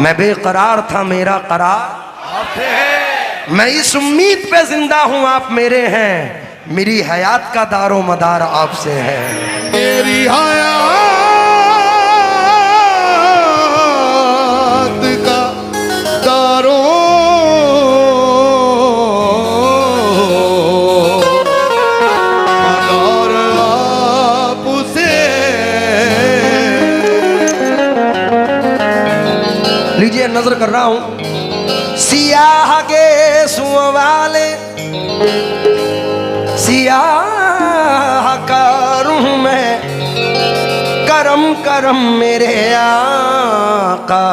मैं बेकरार था, मेरा करार आपसे है। मैं इस उम्मीद पे जिंदा हूँ आप मेरे हैं, मेरी हयात का दारो मदार आपसे है। मेरी हयात का दारो मदार आपसे। लीजिए नजर कर रहा हूं। सियाह के सुओं वाले सियाह का रूह में, करम करम मेरे आका,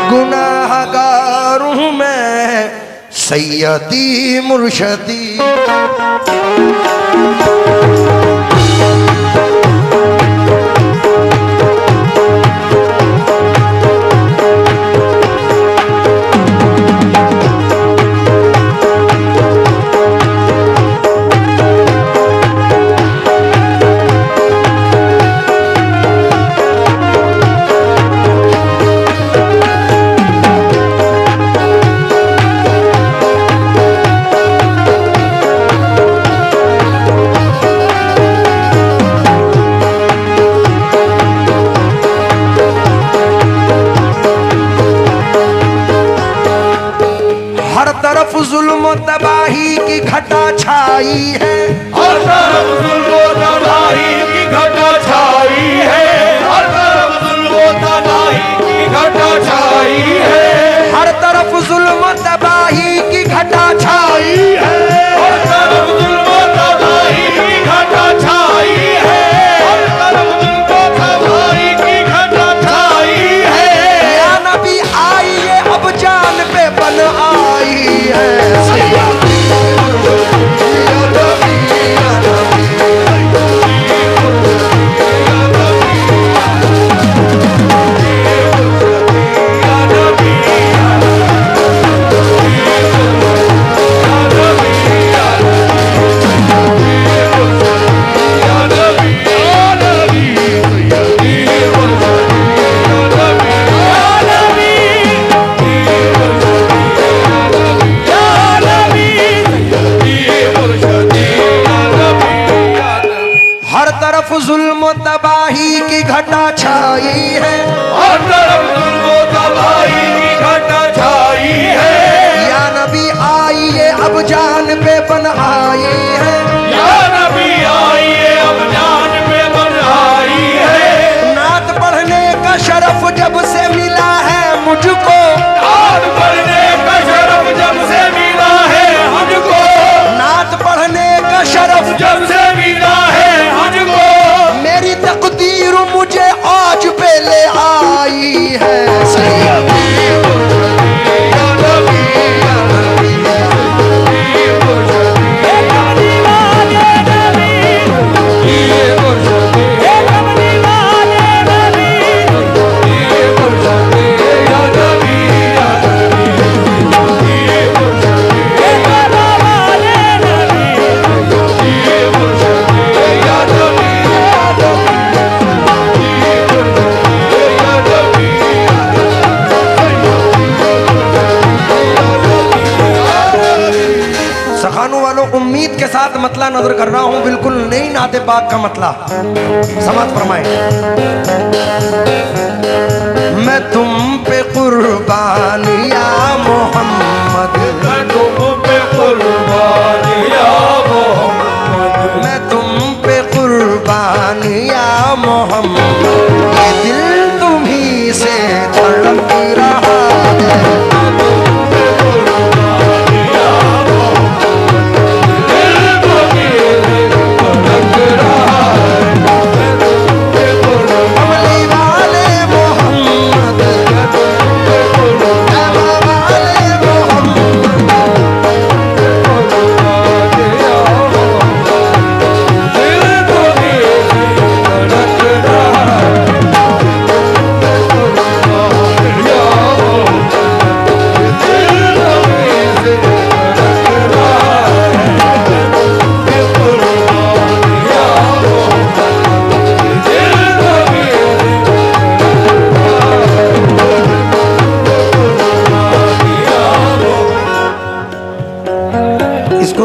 गुनाहगार हूं मैं सैयदी मुर्शदी। तरफ जुल्म तबाही की घटा छाई है, हर तरफ जुल्म तबाही की घटा छाई है, हर तरफ जुल्म तबाही की घटा छाई है, हर तरफ जुल्म तबाही की घटा छाई है, हर तरफ जुल्म तबाही की घटा छाई है, हर तरफ जुल्म तबाही की घटा छाई है। या नबी आइए अब जान पे बन आई है। जुल्म तबाही की घटा छाई है, हर तरफ जुल्म तबाही की घटा छाई है। या नबी आइए अब जान पे बन आई है, या नबी आइए अब जान पे बन आई है। नात पढ़ने का शरफ जब से मिला है मुझको, नात पढ़ने का शरफ जब से मिला है मुझको, नात पढ़ने का शरफ जब से मिला है मुझको, मेरी तकदीर मुझे आज पे ले आई है। सखानों वालों उम्मीद के साथ मतला नजर कर रहा हूं, बिल्कुल नई नाते पाक का मतला समाज फरमाए। मैं तुम पे कुर्बान या मोहम्मद, मैं तुम पे कुर्बान या मोहम्मद, मैं तुम पे कुर्बान या मोहम्मद, ये दिल तुम्ही से धड़क रहा है। मैं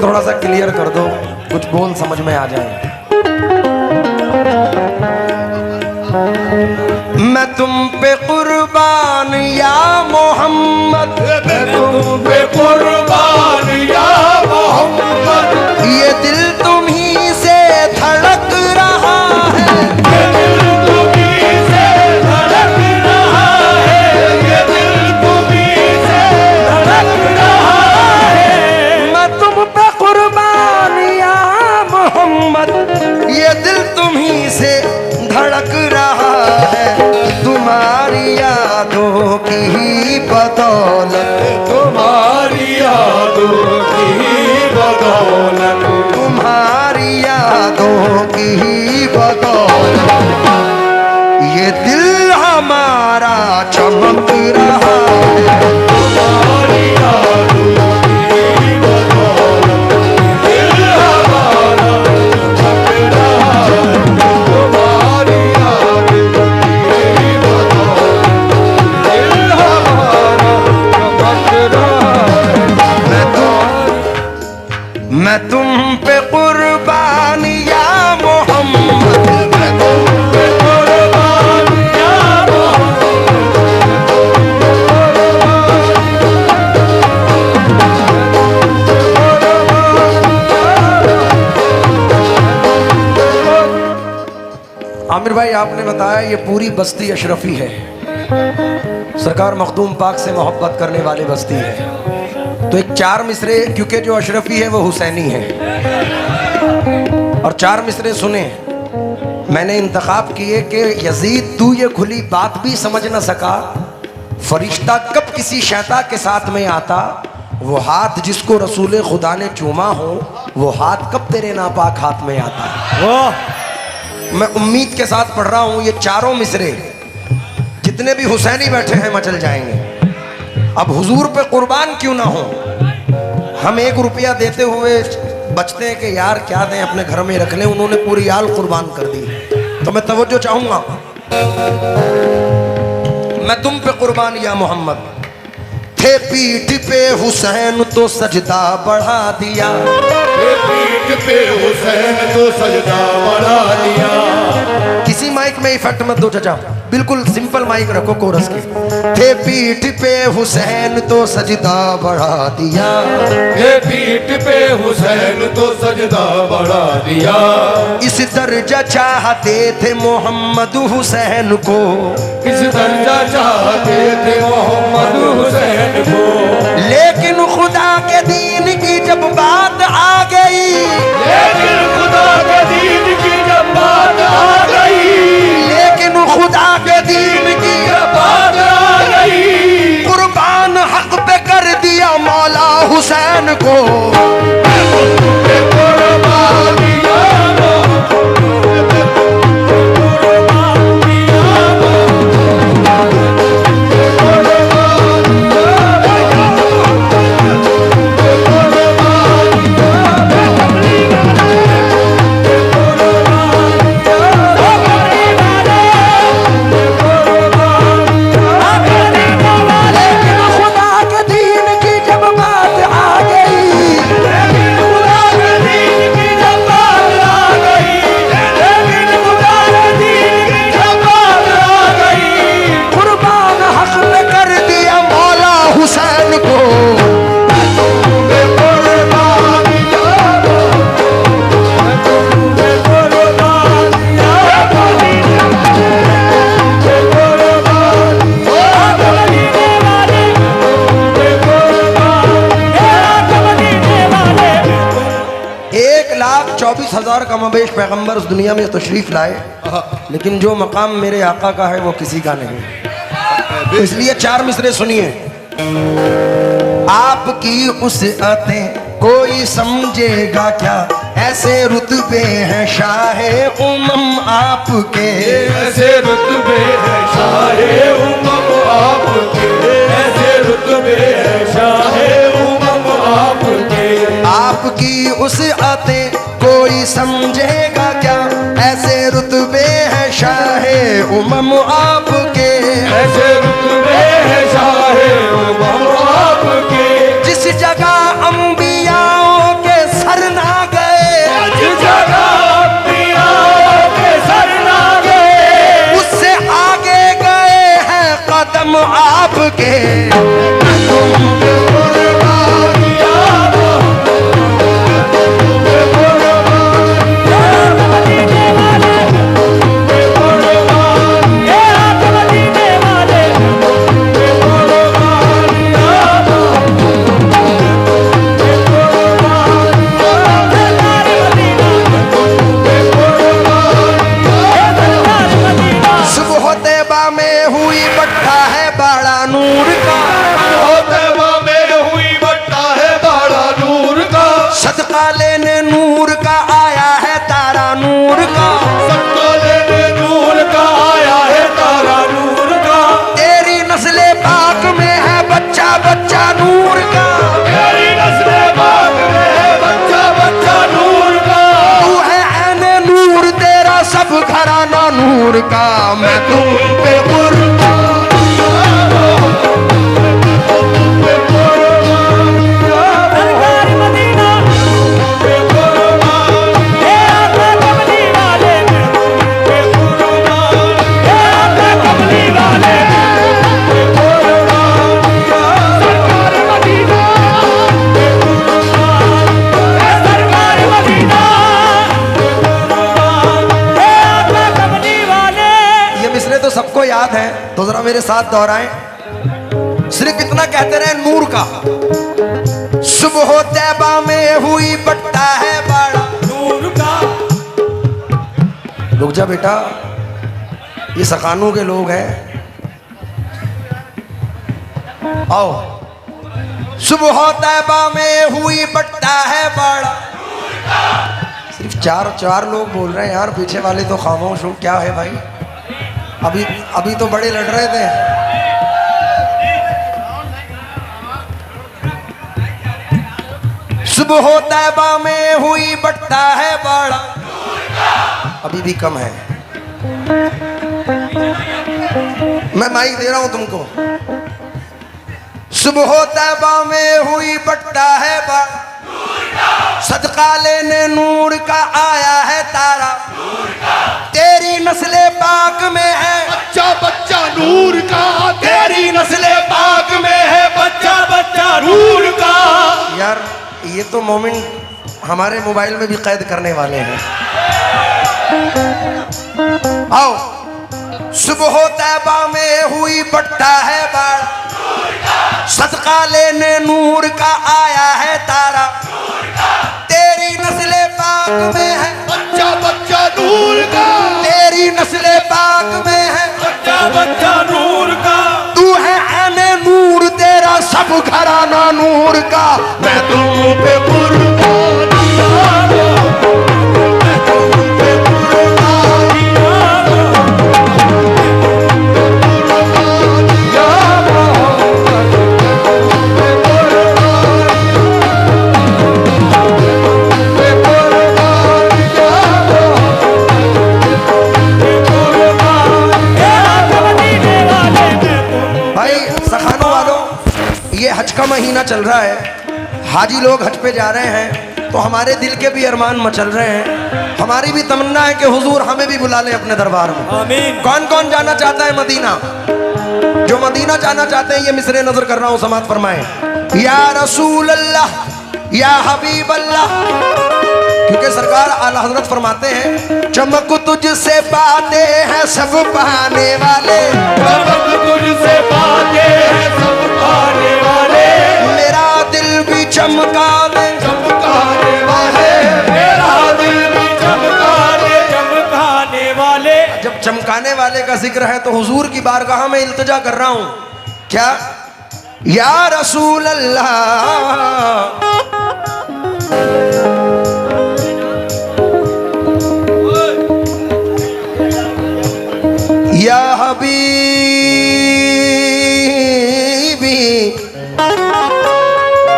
थोड़ा सा क्लियर कर दो, कुछ बोल समझ में आ जाए। मैं तुम पे कुर्बान या मोहम्मद, मैं तुम पे कुर्बान या मोहम्मद, ये दिल तुम्ही से धड़क रहा है, ये दिल तुम्ही से धड़क रहा है, ये दिल तुम्ही से धड़क रहा है। मैं तुम पे कुर्बान या मोहम्मद, ये दिल तुम्ही से धड़क रहा है, तुम्हारी यादों की ही बदौलत, तुम्हारी यादों की बदौलत, तुम्हारी यादों की ही बदौलत, ये दिल हमारा चमक रहा है, तुम्हारी यादों की बदौलत, दिल हमारा चमक रहा है, तुम्हारी यादों की बदौलत, दिल हमारा चमक रहा है। मैं तुम पे कुर्बान या मोहम्मद, मैं तुम पे कुर्बान या आमिर भाई आपने बताया ये पूरी बस्ती अशरफी है, सरकार मखदूम पाक से मोहब्बत करने वाली बस्ती है। तो एक चार मिसरे, क्योंकि जो अशरफी है वो हुसैनी है, और चार मिसरे सुने मैंने इंतखाब किए कि यजीद तू ये खुली बात भी समझ न सका, फरिश्ता कब किसी शैता के साथ में आता, वो हाथ जिसको रसूल खुदा ने चूमा हो वो हाथ कब तेरे नापाक हाथ में आता। मैं उम्मीद के साथ पढ़ रहा हूं, ये चारों मिसरे जितने भी हुसैनी बैठे हैं मचल जाएंगे। अब हुजूर पे कुर्बान क्यों ना हो, हम 1 रुपया देते हुए बचते हैं कि यार क्या दें, अपने घर में रख लें, उन्होंने पूरी आल कुर्बान कर दी। तो मैं तवज्जो चाहूंगा, मैं तुम पे कुर्बान या मोहम्मद, थे पीठ पे हुसैन तो सजदा बढ़ा दिया, पीठ पे हुसैन तो सजदा बढ़ा दिया। किसी माइक में इफेक्ट मत दो चाचा, बिल्कुल सिंपल माइक रखो कोरस की। थे पीठ पे हुसैन तो सजदा बढ़ा दिया, ये पीठ पे हुसैन तो सजदा बढ़ा दिया। इस दर्जा चाहते थे मोहम्मद हुसैन को, इस दर्जा चाहते थे मोहम्मद हुसैन को, लेकिन खुदा के दीन की जब बात आ गई, लेकिन खुदा के दीन की जब बात आ गई, लेकिन खुदा के दीन की जब बात आ गई, कुर्बान हक पे कर दिया मौला हुसैन को। कुर्बान दिया कमोबेश पैगंबर उस दुनिया में तशरीफ लाए, लेकिन जो मकाम मेरे आका का है वो किसी का नहीं। तो इसलिए 4 मिसरे सुनिए। आपकी उसअतें कोई समझेगा क्या, ऐसे रुतबे हैं शाहे उमम आपके, ऐसे रुतबे हैं शाहे उमम आपके, ऐसे रुतबे हैं शाहे उमम आपके। आपकी उसअतें कोई समझेगा क्या, ऐसे रुतबे हैं शाहे उमम आपके, ऐसे रुतबे हैं शाहे उमम आपके। जिस जगह अंबियाओं के बच्चा नूर का, तेरी नस्ले पाक में है बच्चा बच्चा नूर का। तू है ऐने नूर, तेरा सब घराना नूर का। मैं तुम पे कुर्बान, सरकार मदीना पे कुर्बान, हे आका कमली वाले पे कुर्बान, हे आका कमली वाले पे कुर्बान, सरकार मदीना पे कुर्बान, हे सरकार मदीना पे कुर्बान, हे आका कमली वाले। ये मिसरे तो सबको याद है, तो जरा मेरे साथ दोहराएं। सिर्फ इतना कहते रहे नूर का। सुबह तैबा में हुई बट्टा है बाड़ा, नूर का। रुक जा बेटा, ये सखानों के लोग हैं। आओ। सुबह तैबा में हुई बट्टा है बाड़ा। सिर्फ चार लोग बोल रहे हैं यार, पीछे वाले तो खामोश हो। क्या है भाई, अभी तो बड़े लड़ रहे थे। सुबह तैबा में हुई बट्टा है बाड़ा, अभी भी कम है। मैं माइक दे रहा हूं तुमको। सुबह तैबा में हुई बट्टा है बाड़ा, सदका लेने नूर का आया है तारा। तेरी नस्ले पाक में है बच्चा बच्चा नूर का, तेरी नस्ले पाक में है बच्चा बच्चा नूर का। यार ये तो मोमेंट हमारे मोबाइल में भी कैद करने वाले हैं। आओ। सुबह तैबा में हुई बट्टा है बाड़ा, सदका लेने नूर का आया है तारा। तेरी नस्ले पाक में है बच्चा बच्चा नूर का, तेरी नस्ले पाक में है बच्चा बच्चा नूर का। तू है ऐने नूर, तेरा सब घराना नूर का। मैं तुम पे कुर्बान, मैं तुम पे कुर्बान, या मोहम्मद, पे कुर्बान, पे कुर्बान, या भाई सखानों वालों, ये हज का महीना चल रहा है। हाजी लोग हज पे जा रहे हैं, तो हमारे दिल के भी अरमान मचल रहे हैं। हमारी भी तमन्ना है कि हुजूर हमें भी बुला लें अपने दरबार में। आमीन। कौन कौन जाना चाहता है मदीना? जो मदीना जाना चाहते हैं, ये मिसरे नजर कर रहा हूं, समात फरमाएं। या रसूल अल्लाह, या हबीब अल्लाह। क्योंकि सरकार आला हजरत फरमाते हैं, चमक तुझसे पाते हैं सब पाने वाले, चमक तुझसे पाते हैं सब पाने वाले। मेरा दिल भी चमका दे, चमकाने वाले, मेरा दिल भी चमकाने वाले। जब चमकाने वाले का जिक्र है तो हुजूर की बारगाह में इल्तिजा कर रहा हूं। क्या? या रसूल अल्लाह, या हबीबी,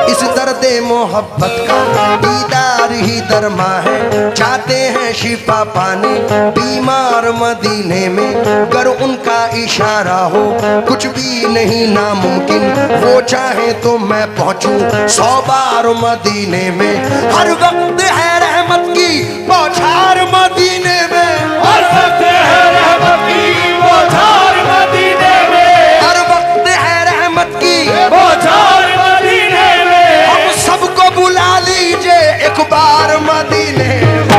इस दर्द मोहब्बत का दीदार ही दरमा है। चाहते हैं शिफा पाने बीमार मदीने में, गर उनका इशारा हो कुछ भी नहीं नामुमकिन। वो चाहे तो मैं पहुंचूं 100 बार मदीने में। हर वक्त है रहमत की बौछार मदीने में, हर वक्त है रहमत की बौछार मदीने में, हर वक्त है रहमत की बौछार मदीने में। हम सबको बुला लीजिए एक बार मदीने में।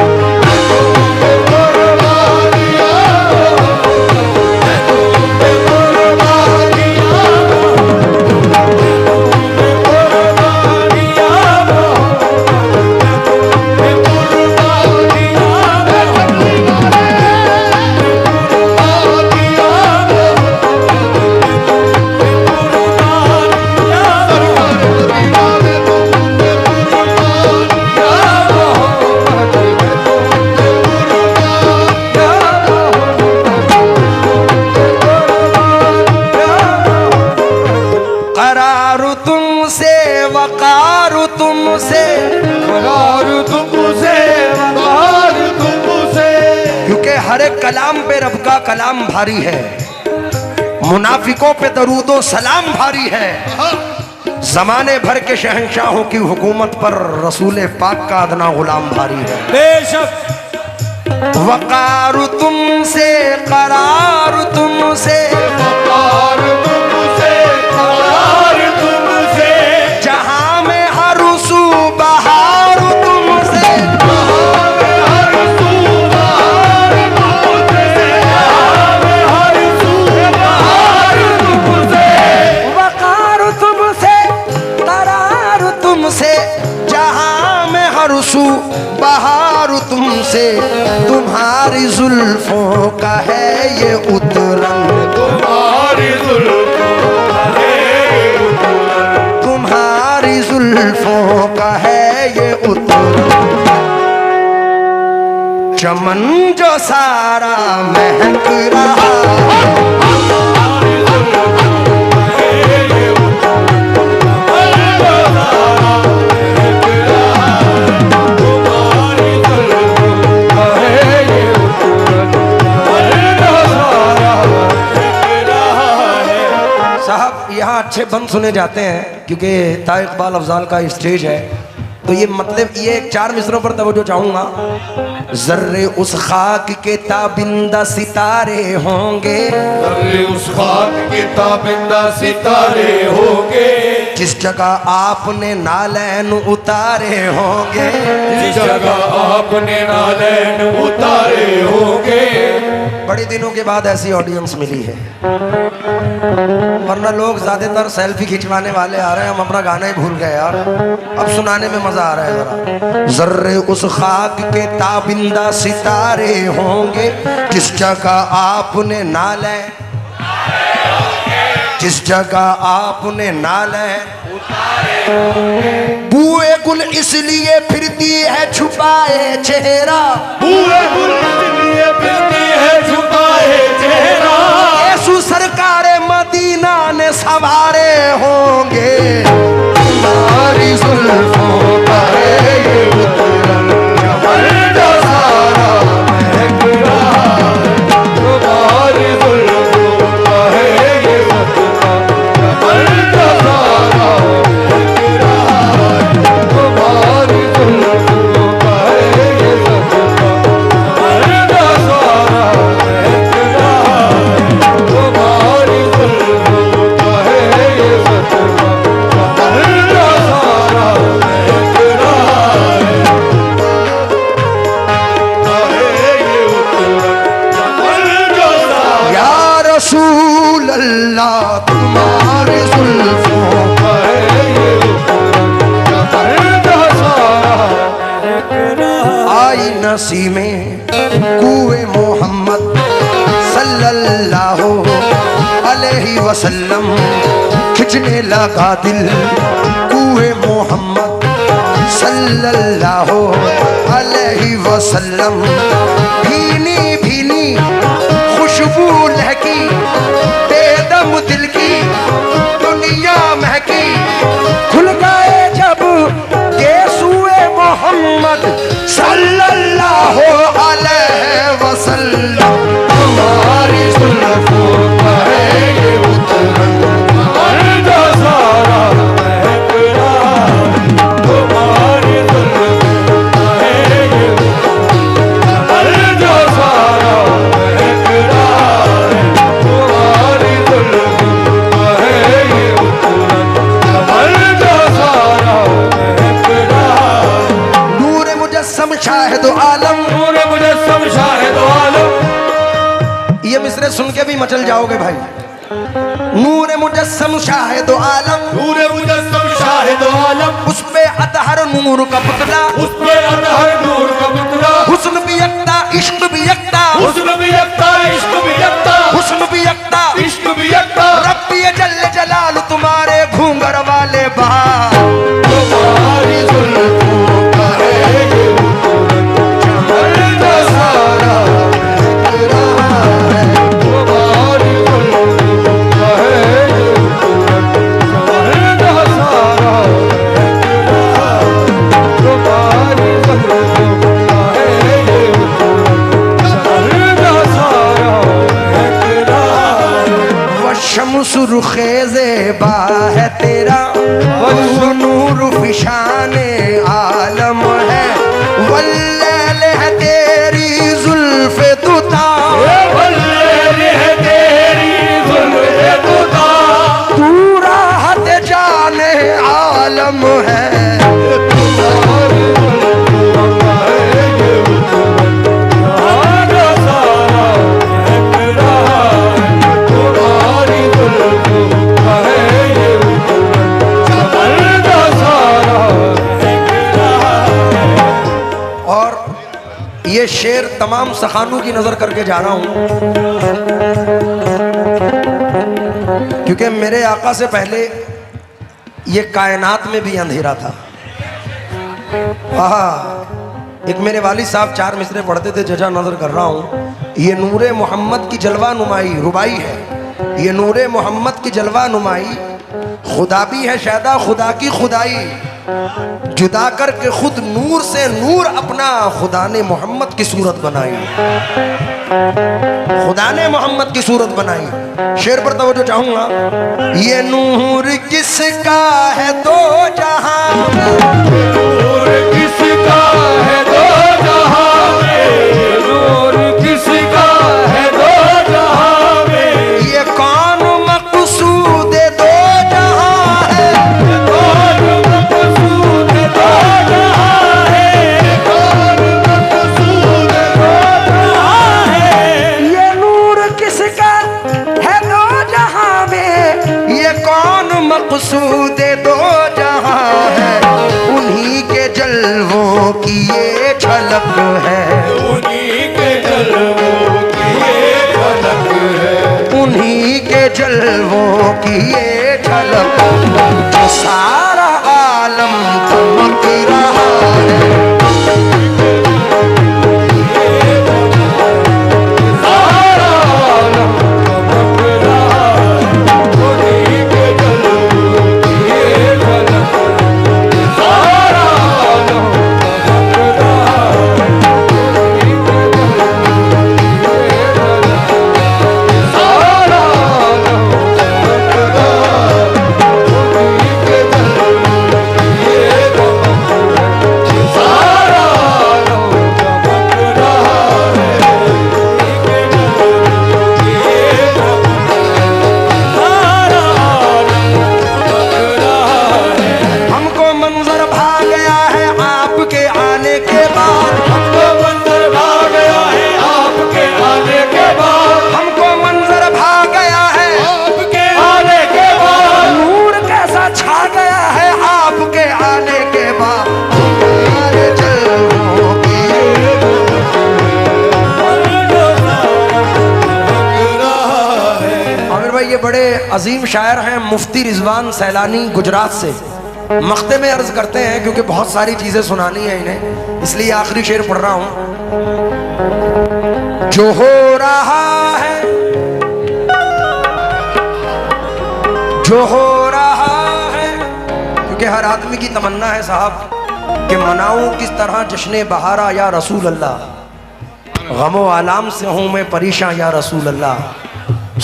तुमसे वकार तुमसे वकार तुमसे वकार तुमसे। क्योंकि हर एक कलाम पे रब का कलाम भारी है, मुनाफिकों पे दरूदो सलाम भारी है। जमाने भर के शहंशाहों की हुकूमत पर रसूल पाक का अदना गुलाम भारी है। बेशक वकार तुमसे करार तुमसे वकार तुमसे करार तुमसे। जहां में हर सू बहार तुमसे हर सुबहार तुमसे, हर सुबहार तुमसे। वकार तुमसे करार तुमसे जहां में हर सू बहार तुमसे। तुम्हारी जुल्फों का है ये उतरंग, तुम्हारी जुल्फों का है उतरंग, तुम्हारी जुल्फों का है ये उतरंग। चमन जो सारा महक रहा साहब। यहाँ अच्छे बंद सुने जाते हैं क्योंकि ता इकबाल अफजाल का स्टेज है, तो ये मतलब ये एक 4 मिसरों पर तवज्जो चाहूंगा। जर्रे उस खाक के ताबिंदा सितारे होंगे, जर्रे उस खाक के ताबिंदा सितारे होंगे। जिस जगह आपने नालैन उतारे होंगे, जिस जगह आपने नालैन उतारे होंगे। बड़े दिनों के बाद ऐसी ऑडियंस मिली है, वरना लोग ज्यादातर सेल्फी खिंचवाने वाले आ रहे हैं। हम अपना गाना ही भूल गए यार, अब सुनाने में मजा आ रहा है जरा। जर्रे उस खाक के ताबिंदा सितारे होंगे, जिस जगह आपने नाले, जिस जगह आपने नाले बूए गुल इसलिए फिरती है छुपाए चेहरा, पूरे गुल इसलिए फिरती है छुपाए चेहरा। यीशु सरकारे मदीना ने सवारे होंगे। तुम्हारी जुल्फों का है ये उतरंग, चमन जो सारा महक रहा है। तुम्हारी जुल्फों का है ये उतरंग, चमन जो सारा महक रहा है। तुम्हारी जुल्फों का है ये उतरंग, चमन जो सारा महक रहा है। तुम्हारी जुल्फों का है ये उतरंग, चमन जो सारा महक रहा है। या रसूल अल्लाह तुम्हारे जुल्फों का आई नसी में कुए मोहम्मद सल्लल्लाहु अलैहि वसल्लम, खिंचने लगा दिल कुए मोहम्मद सल्लल्लाहु अलैहि वसल्लम। भीनी भीनी खुशबू लहकी, बेदम दिल की दुनिया महकी। खुल गए जब यीशुए मोहम्मद सल्लल्लाहु अलैहि वसल्लम। तुम्हारी जुल्फों का है ये उतरंग, चमन जो सारा महक रहा है। तुम्हारी जुल्फों का है ये उतरंग, चमन जो सारा महक रहा है। तुम्हारी जुल्फों का है ये उतरंग, चमन जो सारा महक रहा है। नूर मुजस्सम शाहिद आलम। नूर मुजस्सम शाहिद आलम। ये मिसरे सुन के भी मचल जाओगे भाई। नूर मुजस्सम शाहिद आलम, नूर मुजस्सम शाहिद आलम। उस पे अतहर नूर का पुतला, उस पे अतहर नूर का पुतला। हुस्न भी यकता इश्क भी यकता, हुस्न भी यकता इश्क भी यकता, हुस्न भी यकता इश्क भी यकता। रब्बी जल्ल जलाल तुम्हारे घूंगर वाले बहार। तुम्हारी जुल्फों का है ये उतरंग, चमन जो सारा महक रहा है। तुम्हारी जुल्फों का है ये उतरंग, चमन जो आलम है। तुम्हारी जुल्फों का है ये वजूद, जहां सारा महक रहा है। तुम्हारी जुल्फों का है ये वजूद, जहां सारा महक रहा है। और ये शेर तमाम सखानों की नजर करके जा रहा हूं, क्योंकि मेरे आका से पहले ये कायनात में भी अंधेरा था। एक मेरे वालिद साहब 4 मिसरे पढ़ते थे, जजा नजर कर रहा हूँ। ये नूरे मोहम्मद की जलवा नुमाई रुबाई है। ये नूरे मोहम्मद की जलवा नुमाई खुदा भी है शायदा खुदा की खुदाई, जुदा करके खुद नूर से नूर अपना खुदा ने मोहम्मद की सूरत बनाई। खुदा ने मोहम्मद की सूरत बनाई। शेर पर तवज्जो चाहूंगा। ये नूर किसका है दो जहां में, नूर किसका है दो जहां में, नूर किसका है दो जहां में। ये कौन मकसूद दो जहां है, ये कौन मकसूद दो जहां है, कौन मकसूद दो जहां है। ये नूर किसका है दो जहां में, ये कौन मकसूद दो जहां है। उन्हीं के जलवों की ये झलक है, उन्हीं के जलवों की ये झलक है, उन्हीं के जलवों की ये झलक, जो सारा आलम चमक रहा है। सारा आलम चमक रहा है। उन्हीं के जलवों की ये झलक है, सारा आलम चमक रहा है। उन्हीं के जलवों की ये झलक है, सारा आलम चमक रहा है। उन्हीं के जलवों की ये झलक है, सारा आलम चमक रहा है। हमको मंजर भा गया है आपके आने के बाद, हमको मंजर भा गया है आपके आने के बाद, हमको मंजर भा गया है आपके आने के बाद। नूर कैसा छा गया है आपके आने के बाद। हमारे जलवों की आमिर भाई ये बड़े अजीम शायर हैं, मुफ्ती रिजवान सैलानी गुजरात से। मख्ते में अर्ज करते हैं क्योंकि बहुत सारी चीजें सुनानी है इन्हें, इसलिए आखिरी शेर पढ़ रहा हूं। जो हो रहा है, जो हो रहा है, क्योंकि हर आदमी की तमन्ना है साहब कि मनाऊं किस तरह जश्न बहारा या रसूल अल्लाह। गमो आलाम से हूं मैं परेशान या रसूल अल्लाह।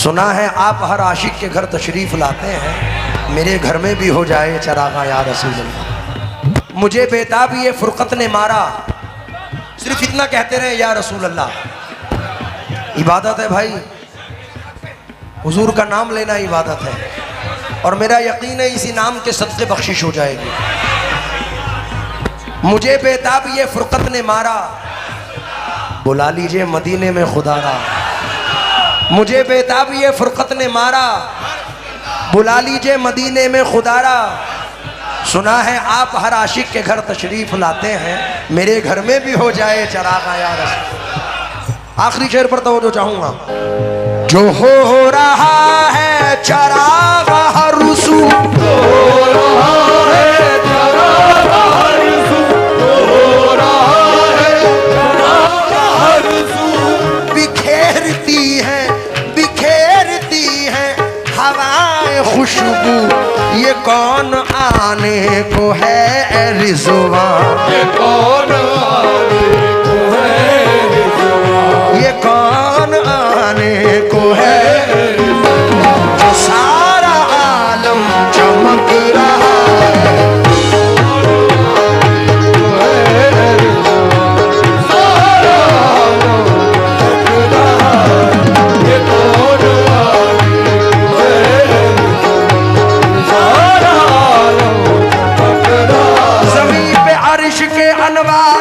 सुना है आप हर आशिक के घर तशरीफ लाते हैं, मेरे घर में भी हो जाए चरागा या रसूल अल्लाह। मुझे बेताब ये फुरकत ने मारा, सिर्फ इतना कहते रहे या रसूल अल्लाह। इबादत है भाई, हुजूर का नाम लेना इबादत है, और मेरा यकीन है इसी नाम के सदक़े बख्शिश हो जाएगी। मुझे बेताब ये फुरकत ने मारा, बुला लीजिए मदीने में खुदारा। मुझे बेताब ये फुरकत ने मारा, बुला लीजिए मदीने में खुदारा। सुना है आप हर आशिक के घर तशरीफ लाते हैं, मेरे घर में भी हो जाए चरागा या रसूल। आखिरी शेर पर तवज्जो चाहूंगा। जो हो रहा है चरागा हर रसूल, हो रहा है चरागा हर रसूल, हो रहा है चरागा हर रसूल। बिखेरती है हवाएं खुशबू, ये कौन आने को है रिज़वान। ये कौन आने को है रिज़वान, ये कौन आने को है, जो सारा आलम चमक रहा है। सारा आलम चमक रहा है। ये कौन आने को है रिज़वान, सारा आलम चमक बाबा